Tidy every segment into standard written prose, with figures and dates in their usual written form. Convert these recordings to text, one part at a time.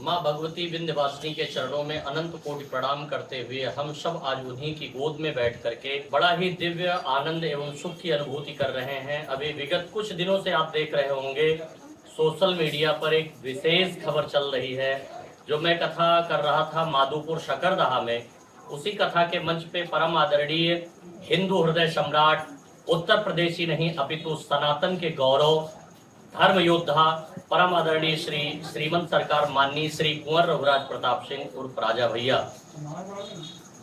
माँ भगवती विंध्यवासिनी के चरणों में अनंत कोटि प्रणाम करते हुए हम सब आज उन्हीं की गोद में बैठ करके बड़ा ही दिव्य आनंद एवं सुख की अनुभूति कर रहे हैं। अभी विगत कुछ दिनों से आप देख रहे होंगे सोशल मीडिया पर एक विशेष खबर चल रही है। जो मैं कथा कर रहा था माधोपुर शकरदहा में, उसी कथा के मंच पे परम आदरणीय हिंदू हृदय सम्राट, उत्तर प्रदेश ही नहीं अपितु सनातन के गौरव, धर्म योद्धा, परम आदरणीय श्रीमंत सरकार माननीय श्री कुंवर रघुराज प्रताप सिंह उर्फ राजा भैया,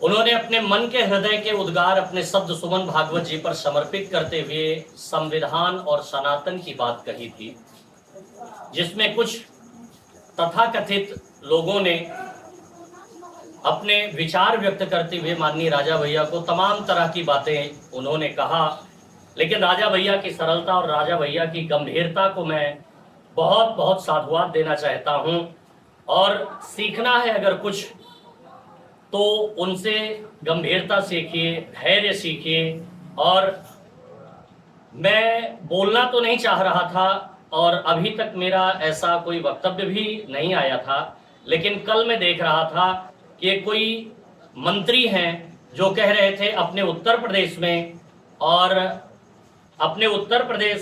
उन्होंने अपने मन के हृदय के उद्गार अपने शब्द सुमन भागवत जी पर समर्पित करते हुए संविधान और सनातन की बात कही थी, जिसमें कुछ तथाकथित लोगों ने अपने विचार व्यक्त करते हुए माननीय राजा भैया को तमाम तरह की बातें उन्होंने कहा। लेकिन राजा भैया की सरलता और राजा भैया की गंभीरता को मैं बहुत बहुत साधुवाद देना चाहता हूं, और सीखना है अगर कुछ तो उनसे गंभीरता सीखिए, धैर्य सीखिए। और मैं बोलना तो नहीं चाह रहा था और अभी तक मेरा ऐसा कोई वक्तव्य भी नहीं आया था, लेकिन कल मैं देख रहा था कि कोई मंत्री हैं जो कह रहे थे अपने उत्तर प्रदेश में, और अपने उत्तर प्रदेश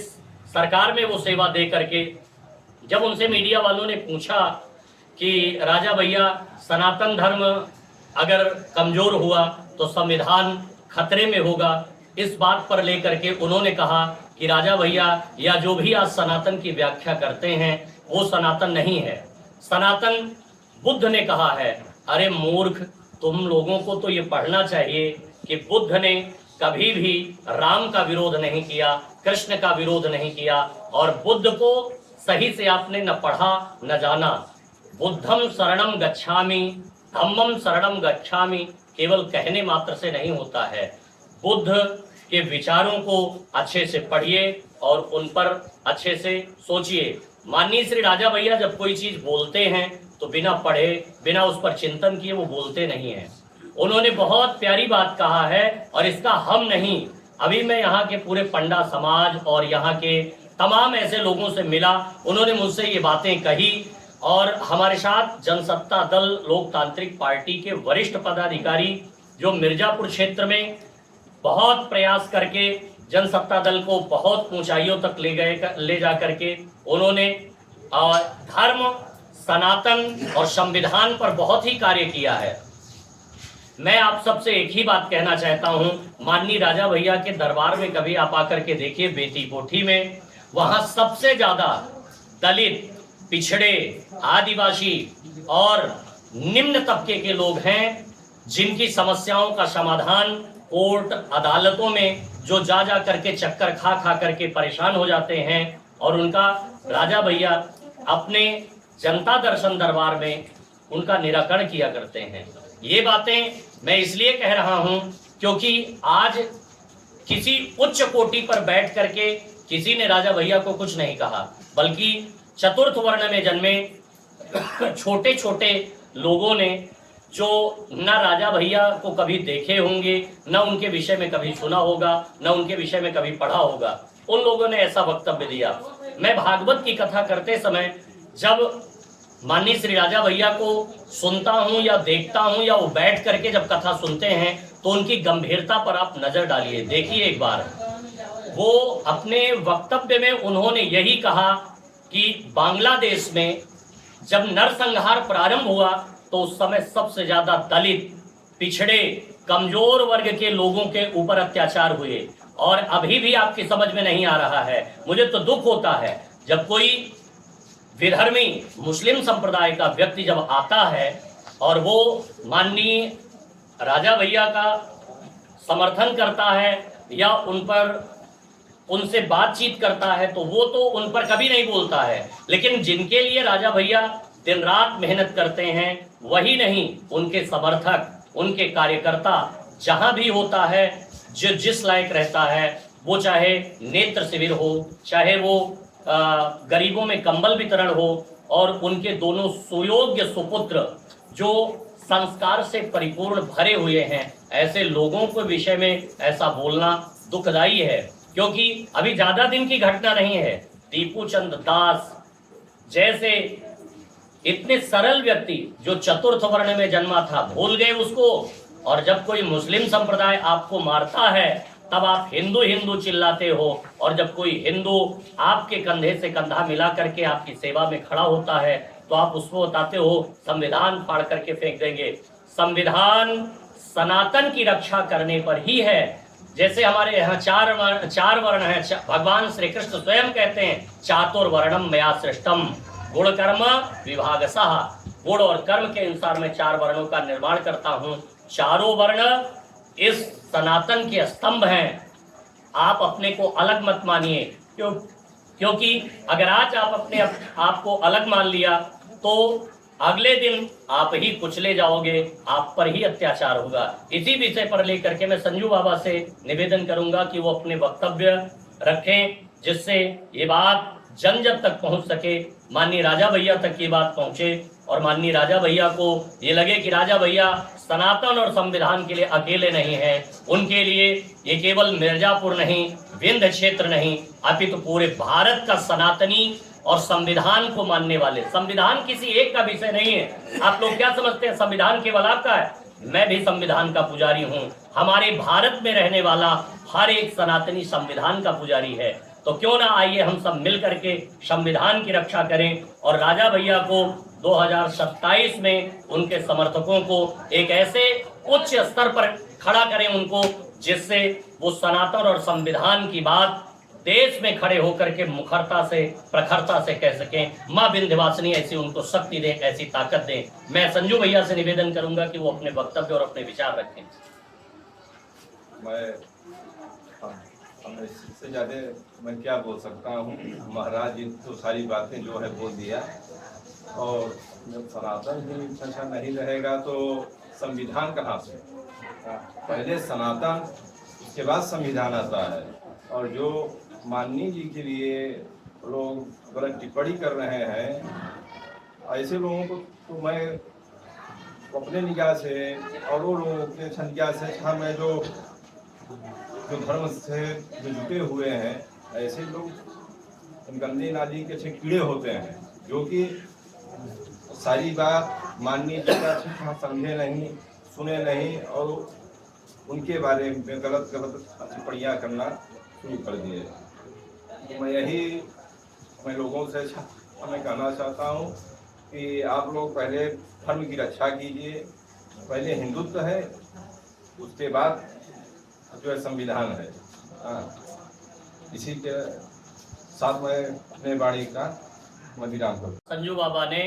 सरकार में वो सेवा दे करके जब उनसे मीडिया वालों ने पूछा कि राजा भैया सनातन धर्म अगर कमजोर हुआ तो संविधान खतरे में होगा, इस बात पर लेकर के उन्होंने कहा कि राजा भैया या जो भी आज सनातन की व्याख्या करते हैं वो सनातन नहीं है, सनातन बुद्ध ने कहा है। अरे मूर्ख, तुम लोगों को तो ये पढ़ना चाहिए कि बुद्ध ने कभी भी राम का विरोध नहीं किया, कृष्ण का विरोध नहीं किया, और बुद्ध को सही से आपने न पढ़ा न जाना। बुद्धम शरणम गच्छामि, धम्मम शरणम गच्छामि केवल कहने मात्र से नहीं होता है। बुद्ध के विचारों को अच्छे से पढ़िए और उन पर अच्छे से सोचिए। माननीय श्री राजा भैया जब कोई चीज बोलते हैं तो बिना पढ़े, बिना उस पर चिंतन किए वो बोलते नहीं हैं। उन्होंने बहुत प्यारी बात कहा है, और इसका हम नहीं, अभी मैं यहाँ के पूरे पंडा समाज और यहाँ के तमाम ऐसे लोगों से मिला, उन्होंने मुझसे ये बातें कही। और हमारे साथ जनसत्ता दल लोकतांत्रिक पार्टी के वरिष्ठ पदाधिकारी जो मिर्जापुर क्षेत्र में बहुत प्रयास करके जनसत्ता दल को बहुत ऊंचाइयों तक ले जा करके उन्होंने धर्म, सनातन और संविधान पर बहुत ही कार्य किया है। मैं आप सबसे एक ही बात कहना चाहता हूं, माननीय राजा भैया के दरबार में कभी आप आकर के देखिए बेटी कोठी में, वहां सबसे ज्यादा दलित, पिछड़े, आदिवासी और निम्न तबके के लोग हैं, जिनकी समस्याओं का समाधान कोर्ट अदालतों में जो जा करके चक्कर खा करके परेशान हो जाते हैं, और उनका राजा भैया अपने जनता दर्शन दरबार में उनका निराकरण किया करते हैं। ये बातें मैं इसलिए कह रहा हूं क्योंकि आज किसी उच्च कोटि पर बैठ करके किसी ने राजा भैया को कुछ नहीं कहा, बल्कि चतुर्थ वर्ण में जन्मे छोटे छोटे लोगों ने जो न राजा भैया को कभी देखे होंगे, न उनके विषय में कभी सुना होगा, न उनके विषय में कभी पढ़ा होगा, उन लोगों ने ऐसा वक्तव्य दिया। मैं भागवत की कथा करते समय जब माननीय श्री राजा भैया को सुनता हूं या देखता हूं, या वो बैठ करके जब कथा सुनते हैं, तो उनकी गंभीरता पर आप नजर डालिए। देखिए एक बार वो अपने वक्तव्य में उन्होंने यही कहा कि बांग्लादेश में जब नरसंहार प्रारंभ हुआ तो उस समय सबसे ज्यादा दलित, पिछड़े, कमजोर वर्ग के लोगों के ऊपर अत्याचार हुए, और अभी भी आपकी समझ में नहीं आ रहा है। मुझे तो दुख होता है जब कोई विधर्मी मुस्लिम संप्रदाय का व्यक्ति जब आता है और वो माननीय राजा भैया का समर्थन करता है या उनसे बातचीत करता है, तो वो तो उन पर कभी नहीं बोलता है। लेकिन जिनके लिए राजा भैया दिन रात मेहनत करते हैं, वही नहीं, उनके समर्थक, उनके कार्यकर्ता जहां भी होता है, जो जिस लायक रहता है, वो चाहे नेत्र शिविर हो, चाहे वो गरीबों में कंबल वितरण हो, और उनके दोनों सुयोग्य सुपुत्र जो संस्कार से परिपूर्ण भरे हुए हैं, ऐसे लोगों के विषय में ऐसा बोलना दुखदायी है। क्योंकि अभी ज्यादा दिन की घटना नहीं है, दीपू चंद दास जैसे इतने सरल व्यक्ति जो चतुर्थ वर्ण में जन्मा था भूल गए उसको, और जब कोई मुस्लिम संप्रदाय आपको मारता है तब आप हिंदू हिंदू चिल्लाते हो, और जब कोई हिंदू आपके कंधे से कंधा मिला करके आपकी सेवा में खड़ा होता है तो आप उसको बताते हो संविधान फाड़ करके फेंक देंगे। संविधान सनातन की रक्षा करने पर ही है। जैसे हमारे यहाँ चार वर्ण हैं, भगवान श्री कृष्ण स्वयं कहते हैं चातुर्वर्णम मया सृष्टम गुण कर्म विभागसः, गुण और कर्म के अनुसार मैं 4 वर्णों का निर्माण करता हूँ। चारों वर्ण इस सनातन के स्तंभ हैं। आप अपने को अलग मत मानिए, क्योंकि अगर आज आप अपने आप को अलग मान लिया तो अगले दिन आप ही कुचले जाओगे, आप पर ही अत्याचार होगा। इसी विषय पर लेकर के मैं संजू बाबा से निवेदन करूंगा कि वो अपने वक्तव्य रखें, जिससे ये बात जन जन तक पहुंच सके, माननीय राजा भैया तक ये बात पहुंचे, और माननीय राजा भैया को ये लगे कि राजा भैया सनातन और संविधान के लिए अकेले नहीं है, उनके लिए ये केवल मिर्जापुर नहीं, विंध्य क्षेत्र नहीं, अपितु पूरे भारत का सनातनी और संविधान को मानने वाले। संविधान किसी एक का विषय नहीं है। आप लोग क्या समझते हैं संविधान केवल आपका है? मैं भी संविधान का पुजारी हूँ। हमारे भारत में रहने वाला हर एक सनातनी संविधान का पुजारी है। तो क्यों ना आइए हम सब मिल करके संविधान की रक्षा करें और राजा भैया को 2027 में उनके समर्थकों को एक ऐसे उच्च स्तर पर खड़ा करें उनको, जिससे वो सनातन और संविधान की बात देश में खड़े होकर के मुखरता से प्रखरता से कह सकें। माँ विंध्यवासिनी ऐसी उनको शक्ति दे, ऐसी ताकत दे। मैं संजू भैया से निवेदन करूंगा कि वो अपने वक्तव्य और अपने विचार रखें। इससे ज्यादा मैं क्या बोल सकता हूँ। महाराज जी तो सारी बातें जो है बोल दिया, और जब सनातन ही अच्छा नहीं रहेगा तो संविधान कहाँ से? पहले सनातन, उसके बाद संविधान आता है। और जो माननीय जी के लिए लोग गलत टिप्पणी कर रहे हैं, ऐसे लोगों को तो मैं अपने निगाह से और वो लोगों के निगाह से मैं जो धर्म से जो जुटे हुए हैं, ऐसे लोग गंदे नाली के अच्छे कीड़े होते हैं, जो कि सारी बात माननीय जी का समझे नहीं, सुने नहीं, और उनके बारे में गलत टिप्पणियाँ करना शुरू कर दिए। तो मैं लोगों से मैं कहना चाहता हूँ कि आप लोग पहले धर्म की रक्षा कीजिए। पहले हिंदुत्व है, उसके बाद जो है संविधान है। इसी के साथ मैं अपने वाणी का विराम करूँ। संजू बाबा ने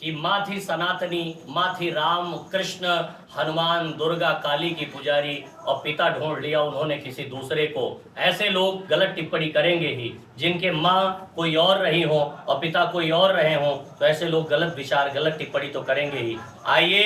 कि माँ थी सनातनी, माँ थी राम कृष्ण हनुमान दुर्गा काली की पुजारी, और पिता ढूंढ लिया उन्होंने किसी दूसरे को। ऐसे लोग गलत टिप्पणी करेंगे ही। जिनके माँ कोई और रही हो और पिता कोई और रहे हों, तो ऐसे लोग गलत विचार गलत टिप्पणी तो करेंगे ही। आइए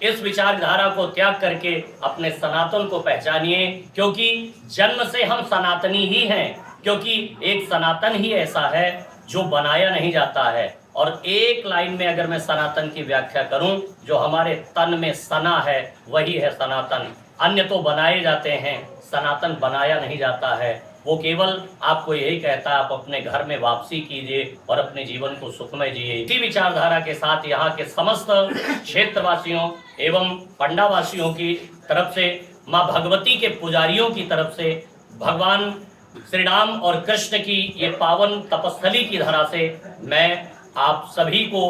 इस विचारधारा को त्याग करके अपने सनातन को पहचानिए, क्योंकि जन्म से हम सनातनी ही हैं। क्योंकि एक सनातन ही ऐसा है जो बनाया नहीं जाता है। और एक लाइन में अगर मैं सनातन की व्याख्या करूं, जो हमारे तन में सना है वही है सनातन। अन्य तो बनाए जाते हैं, सनातन बनाया नहीं जाता है। वो केवल आपको यही कहता है आप अपने घर में वापसी कीजिए और अपने जीवन को सुखमय जिए। इसी विचारधारा के साथ यहाँ के समस्त क्षेत्रवासियों एवं पंडावासियों की तरफ से, माँ भगवती के पुजारियों की तरफ से, भगवान श्री राम और कृष्ण की ये पावन तपस्थली की धरा से मैं आप सभी को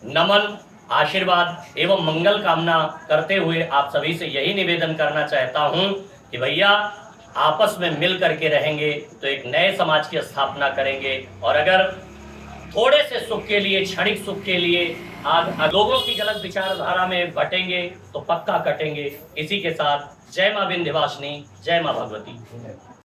नमन, आशीर्वाद एवं मंगल कामना करते हुए आप सभी से यही निवेदन करना चाहता हूं कि भैया आपस में मिल करके रहेंगे तो एक नए समाज की स्थापना करेंगे। और अगर थोड़े से सुख के लिए, क्षणिक सुख के लिए लोगों की गलत विचारधारा में बटेंगे तो पक्का कटेंगे। इसी के साथ जय मां विंध्यवासिनी, जय मां भगवती।